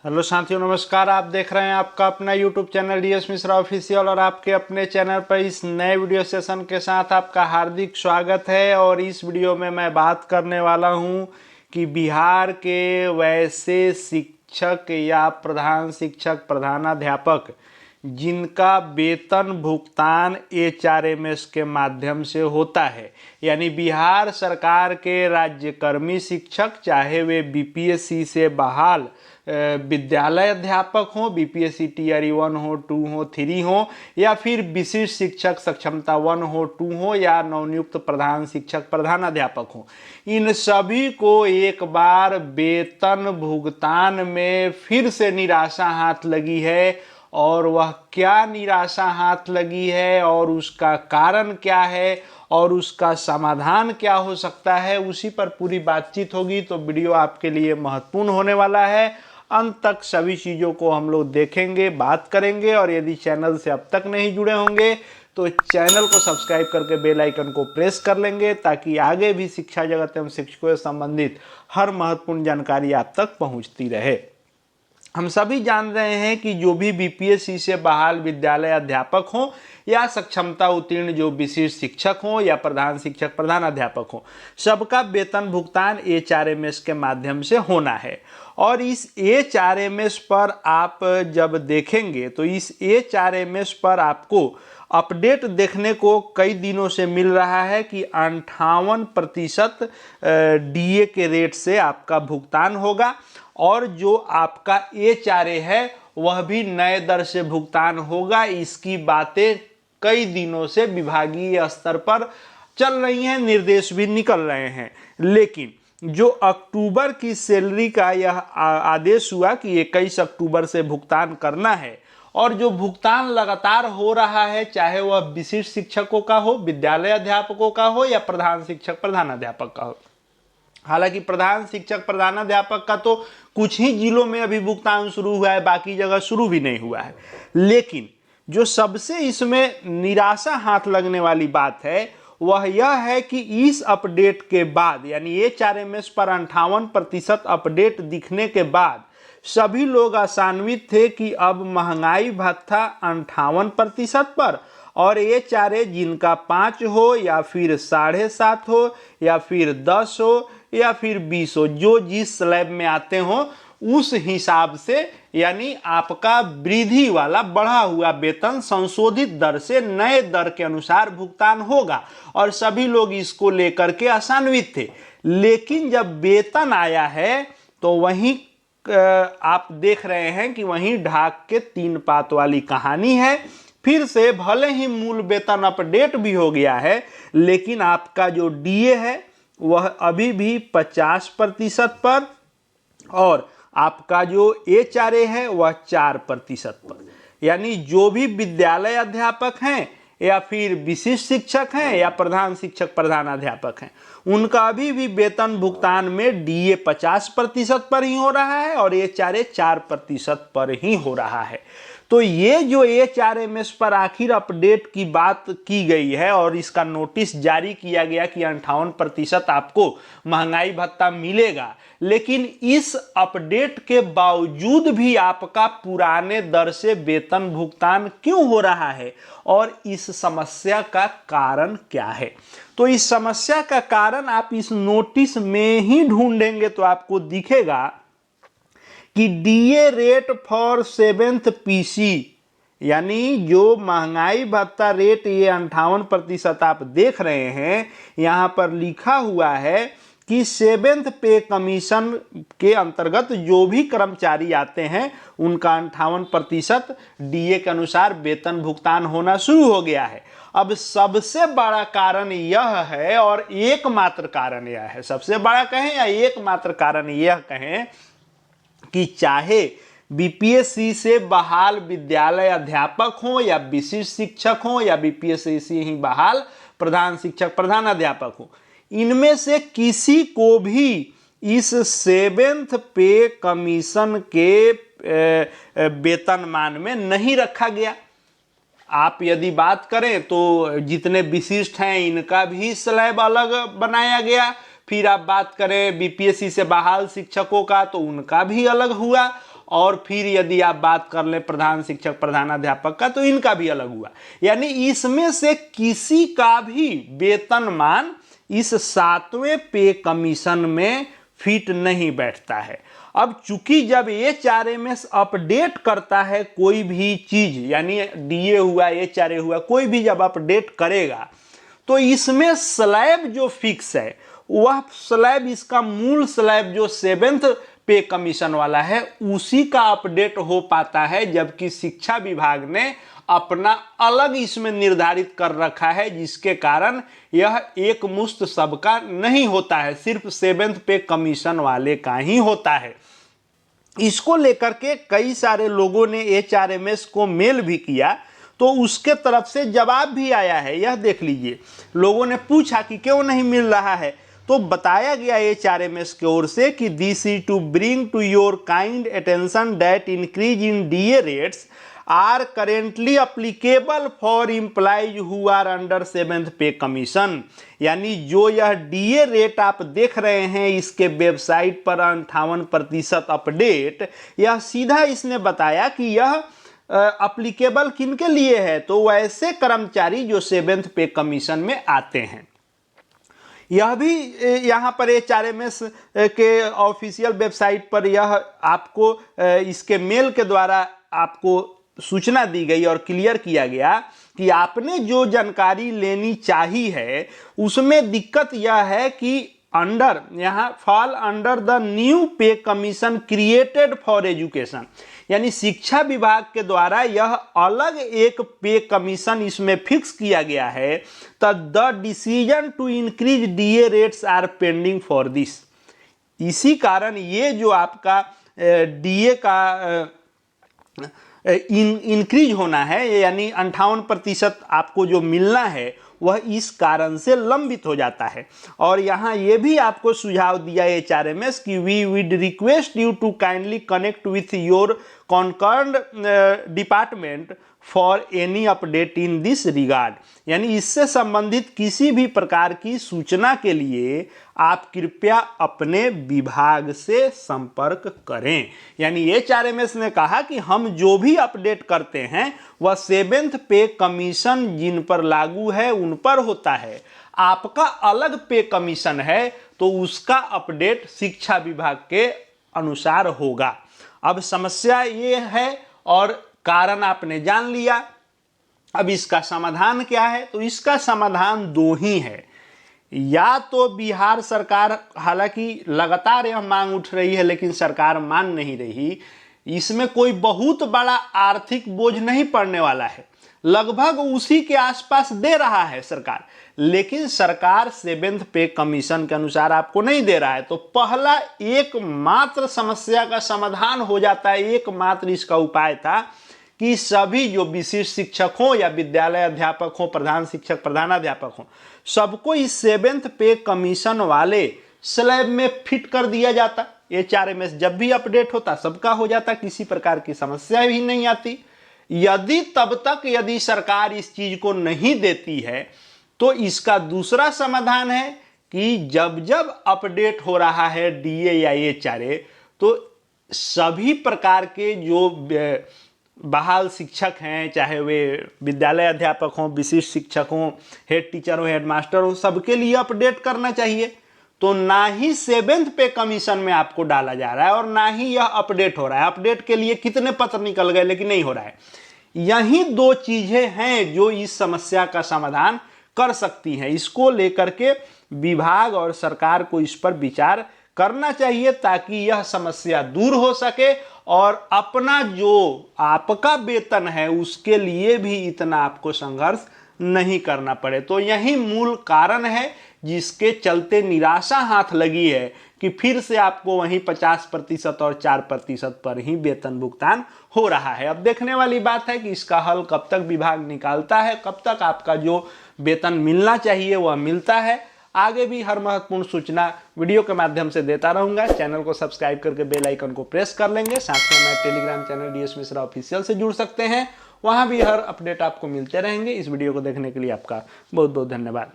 Hello साथियों, नमस्कार। आप देख रहे हैं आपका अपना YouTube channel DS Mishra official और आपके अपने चैनल पर इस नए वीडियो सेशन के साथ आपका हार्दिक स्वागत है। और इस वीडियो में मैं बात करने वाला हूं कि बिहार के वैसे शिक्षक या प्रधान शिक्षक प्रधानाध्यापक जिनका वेतन भुगतान एचआरएमएस के माध्यम से होता है, यानी बिहार सरकार के राज्यकर्मी शिक्षक, चाहे वे बीपीएससी से बहाल विद्यालय अध्यापक हो, बीपीएससी टीआर 1 हो, 2 हो, 3 हो, या फिर विशिष्ट शिक्षक सक्षमता 1 हो, 2 हो, या नवनियुक्त प्रधान शिक्षक प्रधानाध्यापक हो, इन सभी को एक बार वेतन भुगतान में फिर से निराशा हाथ लगी है। और वह क्या निराशा हाथ लगी है और उसका कारण क्या है और उसका समाधान क्या हो सकता है, उसी पर पूरी बातचीत होगी। तो वीडियो आपके लिए महत्वपूर्ण होने वाला है। अंत तक सभी चीज़ों को हम लोग देखेंगे, बात करेंगे। और यदि चैनल से अब तक नहीं जुड़े होंगे तो चैनल को सब्सक्राइब करके बेल आइकन को प्रेस कर लेंगे, ताकि आगे भी शिक्षा जगत एवं शिक्षकों से संबंधित हर महत्वपूर्ण जानकारी आप तक पहुंचती रहे। हम सभी जान रहे हैं कि जो भी बीपीएससी से बहाल विद्यालय अध्यापक हों या सक्षमता उत्तीर्ण जो विशिष्ट शिक्षक हों या प्रधान शिक्षक प्रधानाध्यापक हों, सबका वेतन भुगतान एचआरएमएस के माध्यम से होना है। और इस एचआरएमएस पर आप जब देखेंगे तो इस एचआरएमएस पर आपको अपडेट देखने को कई दिनों से मिल रहा है कि 58% डीए के रेट से आपका भुगतान होगा। और जो आपका एचआरए है वह भी नए दर से भुगतान होगा। इसकी बातें कई दिनों से विभागीय स्तर पर चल रही हैं, निर्देश भी निकल रहे हैं। लेकिन जो अक्टूबर की सैलरी का यह आदेश हुआ कि 21 अक्टूबर से भुगतान करना है, और जो भुगतान लगातार हो रहा है, चाहे वह विशिष्ट शिक्षकों का हो, विद्यालय अध्यापकों का हो, या प्रधान शिक्षक प्रधानाध्यापक का हो। हालांकि प्रधान शिक्षक प्रधानाध्यापक का तो कुछ ही जिलों में अभी भुगतान शुरू हुआ है, बाकी जगह शुरू भी नहीं हुआ है। लेकिन जो सबसे इसमें निराशा हाथ लगने वाली बात है वह यह है कि इस अपडेट के बाद, यानी एचआरएमएस पर 58% अपडेट दिखने के बाद सभी लोग आशान्वित थे कि अब महंगाई भत्ता 58% पर, और एचआरए जिनका 5 हो या फिर 7.5 हो या फिर 10 हो या फिर 20 हो, जो जिस स्लैब में आते हो उस हिसाब से, यानी आपका वृद्धि वाला बढ़ा हुआ वेतन संशोधित दर से नए दर के अनुसार भुगतान होगा। और सभी लोग इसको लेकर के आशान्वित थे। लेकिन जब वेतन आया है तो वहीं आप देख रहे हैं कि वहीं ढाक के 3 पात वाली कहानी है। फिर से भले ही मूल वेतन अपडेट भी हो गया है, लेकिन आपका जो डीए है वह अभी भी 50% पर, और आपका जो एचआरए है वह 4% पर। यानी जो भी विद्यालय अध्यापक हैं या फिर विशिष्ट शिक्षक हैं या प्रधान शिक्षक प्रधानाध्यापक हैं, उनका अभी भी वेतन भुगतान में डीए 50% पर ही हो रहा है और एचआरए 4% पर ही हो रहा है। तो ये जो एचआरएमएस पर आखिर अपडेट की बात की गई है और इसका नोटिस जारी किया गया कि 58% आपको महंगाई भत्ता मिलेगा, लेकिन इस अपडेट के बावजूद भी आपका पुराने दर से वेतन भुगतान क्यों हो रहा है और इस समस्या का कारण क्या है। तो इस समस्या का कारण आप इस नोटिस में ही ढूंढेंगे तो आपको दिखेगा कि DA rate for 7th PC, यानी जो महंगाई भत्ता रेट ये 58% आप देख रहे हैं, यहां पर लिखा हुआ है कि 7th पे कमीशन के अंतर्गत जो भी कर्मचारी आते हैं उनका 58% डीए के अनुसार वेतन भुगतान होना शुरू हो गया है। अब सबसे बड़ा कारण यह है, और एकमात्र कारण यह है, सबसे बड़ा कहें या एकमात्र कारण यह कहें कि चाहे बीपीएससी से बहाल विद्यालय अध्यापक हो या विशिष्ट शिक्षक हो या बीपीएससी से ही बहाल प्रधान शिक्षक प्रधानाध्यापक हो, इनमें से किसी को भी इस 7th पे कमीशन के वेतनमान में नहीं रखा गया। आप यदि बात करें तो जितने विशिष्ट हैं इनका भी स्लैब अलग बनाया गया। फिर आप बात करें बीपीएससी से बहाल शिक्षकों का तो उनका भी अलग हुआ। और फिर यदि आप बात कर लें प्रधान शिक्षक प्रधानाध्यापक का तो इनका भी अलग हुआ। यानी इसमें से किसी का भी वेतनमान इस 7वें पे कमीशन में फिट नहीं बैठता है। अब चूंकि जब HRMS अपडेट करता है कोई भी चीज, यानी DA हुआ HRA हुआ कोई भी जब अपडेट करेगा तो इसमें स्लैब जो फिक्स है वह स्लैब, इसका मूल स्लैब जो 7th पे कमीशन वाला है उसी का अपडेट हो पाता है, जबकि शिक्षा विभाग ने अपना अलग इसमें निर्धारित कर रखा है, जिसके कारण यह एक मुश्त सबका नहीं होता है, सिर्फ 7th पे कमीशन वाले का ही होता है। इसको लेकर के कई सारे लोगों ने HRMS को मेल भी किया तो उसके तरफ से जवाब भी आया है। यह देख लीजिए, लोगों ने पूछा कि क्यों नहीं मिल रहा है, तो बताया गया HRMS की ओर से कि this is to bring to your kind attention that increase in DA rates are currently applicable for employees who are under 7th pay commission. यानी जो यह DA रेट आप देख रहे हैं इसके वेबसाइट पर 58% अपडेट, यह सीधा इसने बताया कि यह अप्लीकेबल किनके लिए है, तो वैसे कर्मचारी जो 7th पे कमीशन में आते हैं। यह भी यहाँ पर HRMS के ऑफिशियल वेबसाइट पर यह आपको इसके मेल के द्वारा आपको सूचना दी गई और क्लियर किया गया कि आपने जो जानकारी लेनी चाहिए है उसमें दिक्कत यह है कि अंडर यहाँ फॉल अंडर द न्यू पे कमीशन क्रिएटेड फॉर एजुकेशन, यानी शिक्षा विभाग के द्वारा यह अलग एक पे कमीशन इसमें फिक्स किया गया है, तो the decision to increase DA rates are pending for this. इसी कारण ये जो आपका DA का इंक्रीज होना है, यानी 58% आपको जो मिलना है वह इस कारण से लंबित हो जाता है। और यहाँ ये भी आपको सुझाव दिया HRMS कि we would request you to kindly connect with your concerned department for any update in this regard, यानी इससे संबंधित किसी भी प्रकार की सूचना के लिए आप कृपया अपने विभाग से संपर्क करें। यानी HRMS ने कहा कि हम जो भी अपडेट करते हैं वह 7th पे कमीशन जिन पर लागू है उन पर होता है। आपका अलग पे कमीशन है तो उसका अपडेट शिक्षा विभाग के अनुसार होगा। अब समस्या ये है और कारण आपने जान लिया। अब इसका समाधान क्या है, तो इसका समाधान दो ही है। या तो बिहार सरकार, हालांकि लगातार यह मांग उठ रही है लेकिन सरकार मान नहीं रही, इसमें कोई बहुत बड़ा आर्थिक बोझ नहीं पड़ने वाला है, लगभग उसी के आसपास दे रहा है सरकार, लेकिन सरकार 7th पे कमीशन के अनुसार आपको नहीं दे रहा है। तो पहला एकमात्र समस्या का समाधान हो जाता है, एकमात्र इसका उपाय था कि सभी जो विशिष्ट शिक्षक हों या विद्यालय अध्यापक हों, प्रधान शिक्षक प्रधानाध्यापक हों, सबको इस 7th पे कमीशन वाले स्लैब में फिट कर दिया जाता। HRMS जब भी अपडेट होता सबका हो जाता, किसी प्रकार की समस्या भी नहीं आती। यदि सरकार इस चीज को नहीं देती है तो इसका दूसरा समाधान है कि जब जब अपडेट हो रहा है DA या HRA तो सभी प्रकार के जो बहाल शिक्षक हैं, चाहे वे विद्यालय अध्यापक हों, विशिष्ट शिक्षक हों, हेड टीचर हो, हेड मास्टर हो, सबके लिए अपडेट करना चाहिए। तो ना ही 7th पे कमीशन में आपको डाला जा रहा है और ना ही यह अपडेट हो रहा है। अपडेट के लिए कितने पत्र निकल गए लेकिन नहीं हो रहा है। यही दो चीजें हैं जो इस समस्या का समाधान कर सकती हैं। इसको लेकर के विभाग और सरकार को इस पर विचार करना चाहिए ताकि यह समस्या दूर हो सके और अपना जो आपका वेतन है उसके लिए भी इतना आपको संघर्ष नहीं करना पड़े। तो यही मूल कारण है जिसके चलते निराशा हाथ लगी है कि फिर से आपको वहीं 50% और 4% पर ही वेतन भुगतान हो रहा है। अब देखने वाली बात है कि इसका हल कब तक विभाग निकालता है, कब तक आपका जो वेतन मिलना चाहिए वह मिलता है। आगे भी हर महत्वपूर्ण सूचना वीडियो के माध्यम से देता रहूंगा। चैनल को सब्सक्राइब करके बेल आइकन को प्रेस कर लेंगे। साथ में मैं Telegram channel DS Mishra official से जुड़ सकते हैं, वहां भी हर अपडेट आपको मिलते रहेंगे। इस वीडियो को देखने के लिए आपका बहुत बहुत धन्यवाद।